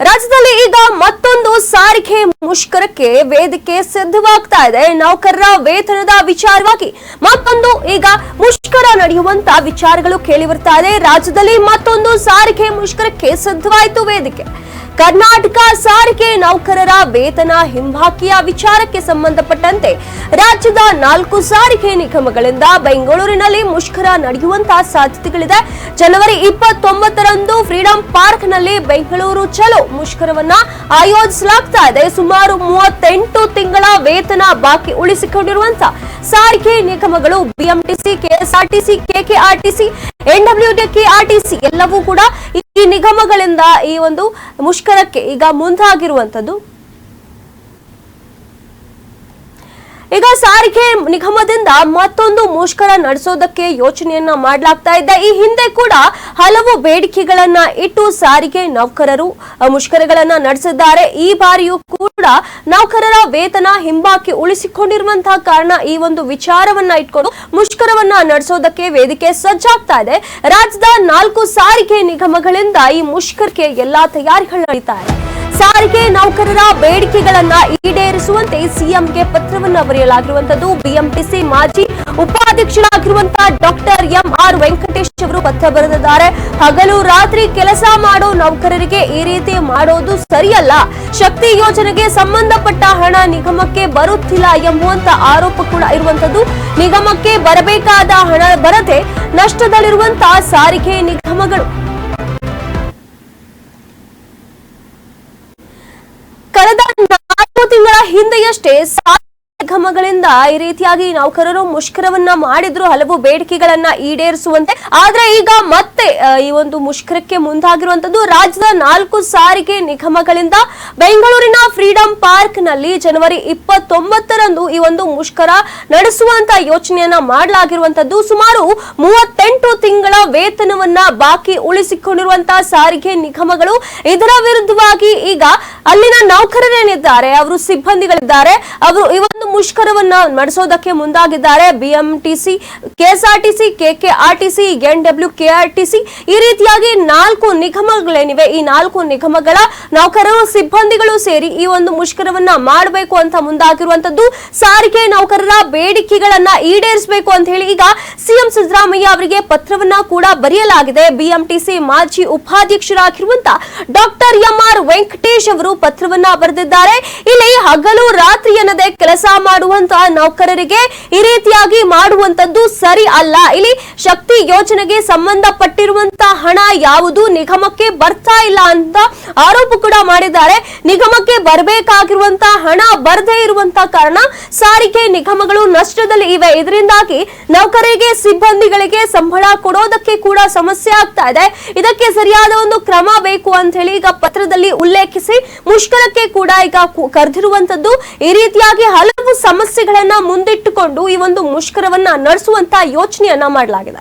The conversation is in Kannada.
ರಾಜ್ಯದಲ್ಲಿ ಈಗ ಮತ್ತೊಂದು ಸಾರಿಗೆ ಮುಷ್ಕರಕ್ಕೆ ವೇದಿಕೆ ಸಿದ್ಧವಾಗ್ತಾ ಇದೆ. ನೌಕರರ ವೇತನದ ವಿಚಾರವಾಗಿ ಮತ್ತೊಂದು ಈಗ ಮುಷ್ಕರ ನಡೆಯುವಂತ ವಿಚಾರಗಳು ಕೇಳಿ ಬರ್ತಾ ಇದೆ. ರಾಜ್ಯದಲ್ಲಿ ಮತ್ತೊಂದು ಸಾರಿಗೆ ಮುಷ್ಕರಕ್ಕೆ ಸಿದ್ಧವಾಯಿತು ವೇದಿಕೆ. ಕರ್ನಾಟಕ ಸಾರಿಗೆ ನೌಕರರ ವೇತನ ಹಿಂಬಾಕಿಯ ವಿಚಾರಕ್ಕೆ ಸಂಬಂಧಪಟ್ಟಂತೆ ರಾಜ್ಯದ 4 ಸಾರಿಗೆ ನಿಗಮಗಳಿಂದ ಬೆಂಗಳೂರಿನಲ್ಲಿ ಮುಷ್ಕರ ನಡೆಯುವಂತಹ ಸಾಧ್ಯತೆಗಳಿದೆ. ಜನವರಿ 29ರಂದು ಫ್ರೀಡಂ ಪಾರ್ಕ್ ನಲ್ಲಿ ಬೆಂಗಳೂರು ಚಲೋ ಮುಷ್ಕರವನ್ನ ಆಯೋಜಿಸಲಾಗ್ತಾ ಇದೆ. ಸುಮಾರು 38 ತಿಂಗಳ ವೇತನ ಬಾಕಿ ಉಳಿಸಿಕೊಂಡಿರುವಂತಹ ಸಾರಿಗೆ ನಿಗಮಗಳು ಬಿಎಂಟಿಸಿ, ಕೆಎಸ್ಆರ್ಟಿಸಿ, ಕೆಕೆಆರ್ಟಿಸಿ, ಎನ್ಡಬ್ಲ್ಯೂಕೆಆರ್ಟಿಸಿ ಎಲ್ಲವೂ ಕೂಡ ಈ ನಿಗಮಗಳಿಂದ ಈ ಒಂದು ಮುಷ್ಕರಕ್ಕೆ ಈಗ ಮುಂದಾಗಿರುವಂತದ್ದು. ಈಗ ಸಾರಿಗೆ ನಿಗಮದಿಂದ ಮತ್ತೊಂದು ಮುಷ್ಕರ ನಡೆಸೋದಕ್ಕೆ ಯೋಚನೆಯನ್ನ ಮಾಡಲಾಗ್ತಾ ಇದೆ. ಈ ಹಿಂದೆ ಕೂಡ ಹಲವು ಬೇಡಿಕೆಗಳನ್ನ ಇಟ್ಟು ಸಾರಿಗೆ ನೌಕರರು ಮುಷ್ಕರಗಳನ್ನ ನಡೆಸಿದ್ದಾರೆ. ಈ ಬಾರಿಯೂ ಕೂಡ ನೌಕರರ ವೇತನ ಹಿಂಬಾಕಿ ಉಳಿಸಿಕೊಂಡಿರುವಂತಹ ಕಾರಣ ಈ ಒಂದು ವಿಚಾರವನ್ನ ಇಟ್ಕೊಂಡು ಮುಷ್ಕರವನ್ನ ನಡೆಸೋದಕ್ಕೆ ವೇದಿಕೆ ಸಜ್ಜಾಗ್ತಾ ಇದೆ. ರಾಜ್ಯದ 4 ಸಾರಿಗೆ ನಿಗಮಗಳಿಂದ ಈ ಮುಷ್ಕರಕ್ಕೆ ಎಲ್ಲಾ ತಯಾರಿಗಳು ನಡೀತಾ ಇದೆ. ಸಾರಿಗೆ ನೌಕರರ ಬೇಡಿಕೆಗಳನ್ನ ಈಡೇರಿಸುವಂತೆ ಸಿಎಂಗೆ ಪತ್ರವನ್ನ ಬರೆಯಲಾಗಿರುವಂತದ್ದು. ಬಿಎಂಟಿಸಿ ಮಾಜಿ ಉಪಾಧ್ಯಕ್ಷರಾಗಿರುವಂತಹ ಡಾಕ್ಟರ್ ಎಂಆರ್ ವೆಂಕಟೇಶ್ ಅವರು ಪತ್ರ ಬರೆದಿದ್ದಾರೆ. ಹಗಲು ರಾತ್ರಿ ಕೆಲಸ ಮಾಡೋ ನೌಕರರಿಗೆ ಈ ರೀತಿ ಮಾಡೋದು ಸರಿಯಲ್ಲ. ಶಕ್ತಿ ಯೋಜನೆಗೆ ಸಂಬಂಧಪಟ್ಟ ಹಣ ನಿಗಮಕ್ಕೆ ಬರುತ್ತಿಲ್ಲ ಎಂಬುವಂತ ಆರೋಪ ಕೂಡ ಇರುವಂತದ್ದು. ನಿಗಮಕ್ಕೆ ಬರಬೇಕಾದ ಹಣ ಬರದೆ ನಷ್ಟದಲ್ಲಿರುವಂತಹ ಸಾರಿಗೆ ನಿಗಮಗಳು ಕಳೆದ 4 ತಿಂಗಳ ಹಿಂದೆಯಷ್ಟೇ ನಿಗಮಗಳಿಂದ ಈ ರೀತಿಯಾಗಿ ನೌಕರರು ಮುಷ್ಕರವನ್ನ ಮಾಡಿದ್ರು, ಹಲವು ಬೇಡಿಕೆಗಳನ್ನ ಈಡೇರಿಸುವಂತೆ. ಆದ್ರೆ ಈಗ ಮತ್ತೆ ಈ ಒಂದು ಮುಷ್ಕರಕ್ಕೆ ಮುಂದಾಗಿರುವಂತದ್ದು. ರಾಜ್ಯದ 4 ಸಾರಿಗೆ ನಿಗಮಗಳಿಂದ ಬೆಂಗಳೂರಿನ ಫ್ರೀಡಂ ಪಾರ್ಕ್ ನಲ್ಲಿ ಜನವರಿ 29ರಂದು ಈ ಒಂದು ಮುಷ್ಕರ ನಡೆಸುವಂತ ಯೋಚನೆಯನ್ನ ಮಾಡಲಾಗಿರುವಂತದ್ದು. ಸುಮಾರು 38 ತಿಂಗಳ ವೇತನವನ್ನ ಬಾಕಿ ಉಳಿಸಿಕೊಂಡಿರುವಂತಹ ಸಾರಿಗೆ ನಿಗಮಗಳು ಇದರ ವಿರುದ್ಧವಾಗಿ ಈಗ ಅಲ್ಲಿನ ನೌಕರರೇನಿದ್ದಾರೆ, ಅವರು ಸಿಬ್ಬಂದಿಗಳಿದ್ದಾರೆ, ಅವರು ಈ ಒಂದು ಮುಷ್ಕರವನ್ನ ನಡೆಸೋದಕ್ಕೆ ಮುಂದಾಗಿದ್ದಾರೆ. ಬಿಎಂಟಿಸಿ, ಕೆಎಸ್ಆರ್ಟಿಸಿ, ಕೆಕೆಆರ್ಟಿಸಿ, ಎನ್ಡಬ್ಲ್ಯೂಕೆಆರ್ಟಿಸಿ ಈ ರೀತಿಯಾಗಿ 4 ನಿಗಮಗಳೇನಿವೆ, ಈ 4 ನಿಗಮಗಳ ನೌಕರರು ಸಿಬ್ಬಂದಿಗಳು ಸೇರಿ ಈ ಒಂದು ಮುಷ್ಕರವನ್ನ ಮಾಡಬೇಕು ಅಂತ ಮುಂದಾಗಿರುವಂತದ್ದು. ಸಾರಿಗೆ ನೌಕರರ ಬೇಡಿಕೆಗಳನ್ನ ಈಡೇರಿಸಬೇಕು ಅಂತ ಹೇಳಿ ಈಗ ಸಿಎಂ ಸಿದ್ದರಾಮಯ್ಯ ಅವರಿಗೆ ಪತ್ರವನ್ನ ಕೂಡ ಬರೆಯಲಾಗಿದೆ. ಬಿಎಂಟಿಸಿ ಮಾಜಿ ಉಪಾಧ್ಯಕ್ಷರಾಗಿರುವಂತಹ ಡಾಕ್ಟರ್ ಎಂಆರ್ ವೆಂಕಟೇಶ್ ಅವರು ಪತ್ರವನ್ನ ಬರೆದಿದ್ದಾರೆ. ಇಲ್ಲಿ ಹಗಲು ರಾತ್ರಿ ಎನ್ನದೆ ಕೆಲಸ ಮಾಡುವಂತಹ ನೌಕರರಿಗೆ ಈ ರೀತಿಯಾಗಿ ಮಾಡುವಂತದ್ದು ಸರಿ ಅಲ್ಲ. ಇಲ್ಲಿ ಶಕ್ತಿ ಯೋಜನೆಗೆ ಸಂಬಂಧಪಟ್ಟಿರುವಂತಹ ಹಣ ಯಾವುದು ನಿಗಮಕ್ಕೆ ಬರ್ತಾ ಇಲ್ಲ ಅಂತ ಆರೋಪ ಕೂಡ ಮಾಡಿದ್ದಾರೆ. ನಿಗಮಕ್ಕೆ ಬರಬೇಕಾಗಿರುವಂತಹ ಹಣ ಬರದೇ ಇರುವಂತಹ ಕಾರಣ ಸಾರಿಗೆ ನಿಗಮಗಳು ನಷ್ಟದಲ್ಲಿ ಇವೆ. ಇದರಿಂದಾಗಿ ನೌಕರರಿಗೆ, ಸಿಬ್ಬಂದಿಗಳಿಗೆ ಸಂಬಳ ಕೊಡೋದಕ್ಕೆ ಕೂಡ ಸಮಸ್ಯೆ ಆಗ್ತಾ ಇದೆ. ಇದಕ್ಕೆ ಸರಿಯಾದ ಒಂದು ಕ್ರಮ ಬೇಕು ಅಂತ ಹೇಳಿ ಈಗ ಪತ್ರದಲ್ಲಿ ಉಲ್ಲೇಖಿಸಿ ಮುಷ್ಕರಕ್ಕೆ ಕೂಡ ಈಗ ಕರೆದಿರುವಂತದ್ದು. ಈ ರೀತಿಯಾಗಿ ಹಲವು ಸಮಸ್ಯೆಗಳನ್ನ ಮುಂದಿಟ್ಟುಕೊಂಡು ಈ ಒಂದು ಮುಷ್ಕರವನ್ನ ನಡೆಸುವಂತ ಯೋಚನೆಯನ್ನ ಮಾಡಲಾಗಿದೆ.